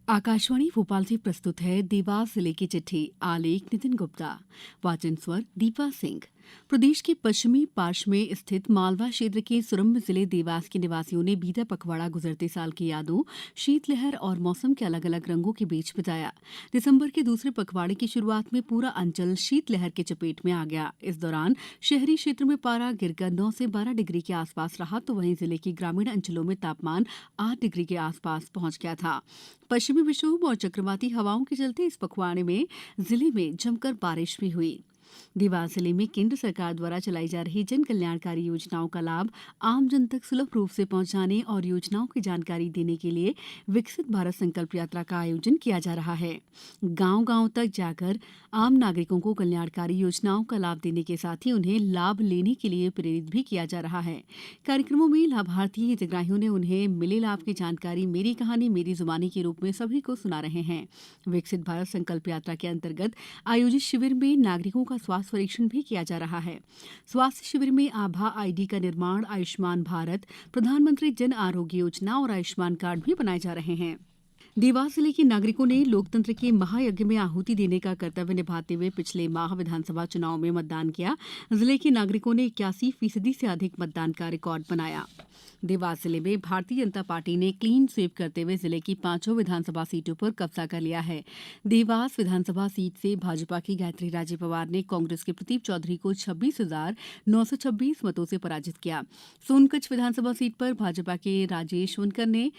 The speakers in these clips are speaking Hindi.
आकाशवाणी भोपाल से प्रस्तुत है देवास जिले की चिट्ठी। आलेख नितिन गुप्ता। वाचन स्वर दीपा सिंह। प्रदेश के पश्चिमी पार्श्व में स्थित मालवा क्षेत्र के सुरम्य जिले देवास के निवासियों ने बीता पखवाड़ा गुजरते साल की यादों, शीतलहर और मौसम के अलग अलग रंगों के बीच बिताया। दिसंबर के दूसरे पखवाड़े की शुरुआत में पूरा अंचल शीतलहर के चपेट में आ गया। इस दौरान शहरी क्षेत्र में पारा गिरकर 9 से 12 डिग्री के आसपास रहा, तो वहीं जिले के ग्रामीण अंचलों में तापमान 8 डिग्री के आसपास पहुंच गया था। पश्चिमी विक्षोभ और चक्रवाती हवाओं के चलते इस पखवाड़े में जिले में जमकर बारिश भी हुई। देवास जिले में केंद्र सरकार द्वारा चलाई जा रही जन कल्याणकारी योजनाओं का लाभ आम जन तक सुलभ रूप से पहुंचाने और योजनाओं की जानकारी देने के लिए विकसित भारत संकल्प यात्रा का आयोजन किया जा रहा है। गांव-गांव तक जाकर आम नागरिकों को कल्याणकारी योजनाओं का लाभ देने के साथ ही उन्हें लाभ लेने के लिए प्रेरित भी किया जा रहा है। कार्यक्रमों में लाभार्थी हितग्राहियों ने उन्हें मिले लाभ की जानकारी मेरी कहानी मेरी जुबानी के रूप में सभी को सुना रहे हैं। विकसित भारत संकल्प यात्रा के अंतर्गत आयोजित शिविर में नागरिकों का स्वास्थ्य परीक्षण भी किया जा रहा है। स्वास्थ्य शिविर में आभा आईडी का निर्माण, आयुष्मान भारत, प्रधानमंत्री जन आरोग्य योजना और आयुष्मान कार्ड भी बनाए जा रहे हैं। देवास जिले के नागरिकों ने लोकतंत्र के महायज्ञ में आहुति देने का कर्तव्य निभाते हुए पिछले माह विधानसभा चुनाव में मतदान किया। जिले के नागरिकों ने 81% से अधिक मतदान का रिकॉर्ड बनाया। देवास जिले में भारतीय जनता पार्टी ने क्लीन स्वीप करते हुए जिले की 5 विधानसभा सीटों पर कब्जा कर लिया है। देवास विधानसभा सीट से भाजपा की गायत्री राजे पवार ने कांग्रेस के प्रदीप चौधरी को 26,926 मतों से पराजित किया। सोनकच्छ विधानसभा सीट पर भाजपा के राजेश वनकर ने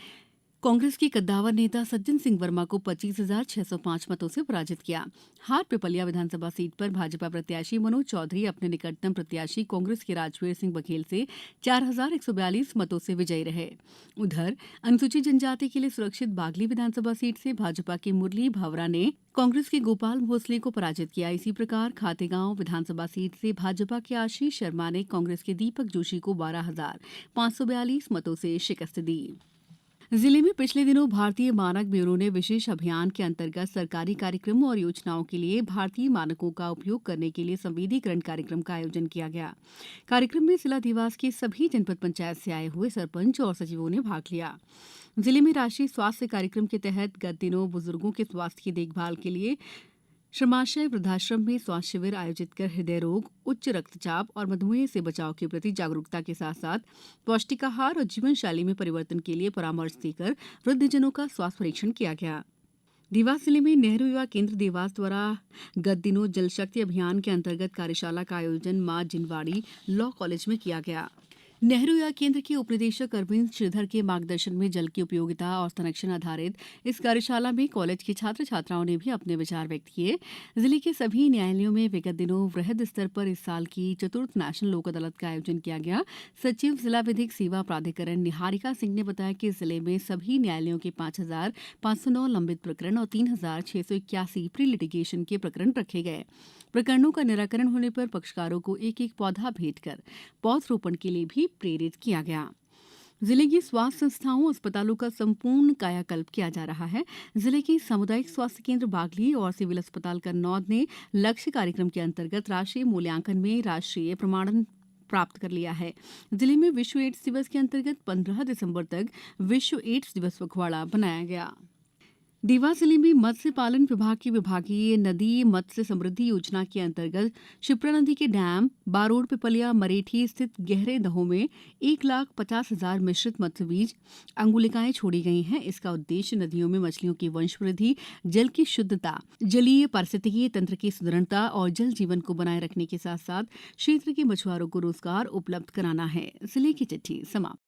कांग्रेस के कद्दावर नेता सज्जन सिंह वर्मा को 25,605 मतों से पराजित किया। हाट पिपलिया विधानसभा सीट पर भाजपा प्रत्याशी मनोज चौधरी अपने निकटतम प्रत्याशी कांग्रेस के राजवीर सिंह बघेल से 4,142 मतों से विजयी रहे। उधर अनुसूचित जनजाति के लिए सुरक्षित बागली विधानसभा सीट से भाजपा के मुरली भावरा ने कांग्रेस के गोपाल भोसले को पराजित किया। इसी प्रकार खातेगांव विधानसभा सीट से भाजपा के आशीष शर्मा ने कांग्रेस के दीपक जोशी को 12,542 मतों से शिकस्त दी। जिले में पिछले दिनों भारतीय मानक ब्यूरो ने विशेष अभियान के अंतर्गत सरकारी कार्यक्रमों और योजनाओं के लिए भारतीय मानकों का उपयोग करने के लिए संवेदीकरण कार्यक्रम का आयोजन किया गया। कार्यक्रम में जिला देवास के सभी जनपद पंचायत से आए हुए सरपंच और सचिवों ने भाग लिया। जिले में राष्ट्रीय स्वास्थ्य कार्यक्रम के तहत गत दिनों बुजुर्गों के स्वास्थ्य की देखभाल के लिए श्रमाशय वृद्धाश्रम में स्वास्थ्य शिविर आयोजित कर हृदय रोग, उच्च रक्तचाप और मधुमेह से बचाव के प्रति जागरूकता के साथ साथ पौष्टिक आहार और जीवन शैली में परिवर्तन के लिए परामर्श देकर वृद्धजनों का स्वास्थ्य परीक्षण किया गया। देवास जिले में नेहरू युवा केंद्र देवास द्वारा गत दिनों जल शक्ति अभियान के अंतर्गत कार्यशाला का आयोजन मां जिनवाड़ी लॉ कॉलेज में किया गया। नेहरू युवा केंद्र के उपनिदेशक अरविंद श्रीधर के मार्गदर्शन में जल की उपयोगिता और संरक्षण आधारित इस कार्यशाला में कॉलेज के छात्र छात्राओं ने भी अपने विचार व्यक्त किए। जिले के सभी न्यायालयों में विगत दिनों वृहद स्तर पर इस साल की चतुर्थ नेशनल लोक अदालत का आयोजन किया गया। सचिव जिला विधिक सेवा प्राधिकरण निहारिका सिंह ने बताया कि जिले में सभी न्यायालयों के 5,509 लंबित प्रकरण और 3,681 प्री लिटिगेशन के प्रकरण रखे गए। प्रकरणों का निराकरण होने पर पक्षकारों को एक एक पौधा भेंट कर पौधरोपण के लिए भी प्रेरित किया गया। जिले की स्वास्थ्य संस्थाओं अस्पतालों का संपूर्ण कायाकल्प किया जा रहा है। जिले के सामुदायिक स्वास्थ्य केंद्र बागली और सिविल अस्पताल कन्नौद ने लक्ष्य कार्यक्रम के अंतर्गत राष्ट्रीय मूल्यांकन में राष्ट्रीय प्रमाणन प्राप्त कर लिया है। जिले में विश्व एड्स दिवस के अंतर्गत 15 दिसंबर तक विश्व एड्स दिवस पखवाड़ा बनाया गया। देवास जिले में मत्स्य पालन विभाग की विभागीय नदी मत्स्य समृद्धि योजना के अंतर्गत क्षिप्रा नदी के डैम बारोड़ पिपलिया मरेठी स्थित गहरे दहों में 1,50,000 मिश्रित मत्स्य बीज अंगुलिकाएं छोड़ी गई हैं। इसका उद्देश्य नदियों में मछलियों की वंश वृद्धि, जल की शुद्धता, जलीय पारिस्थितिकीय तंत्र की सुदृढ़ता और जल जीवन को बनाए रखने के साथ साथ क्षेत्र के मछुआरों को रोजगार उपलब्ध कराना है। जिले की चिट्ठी समाप्त।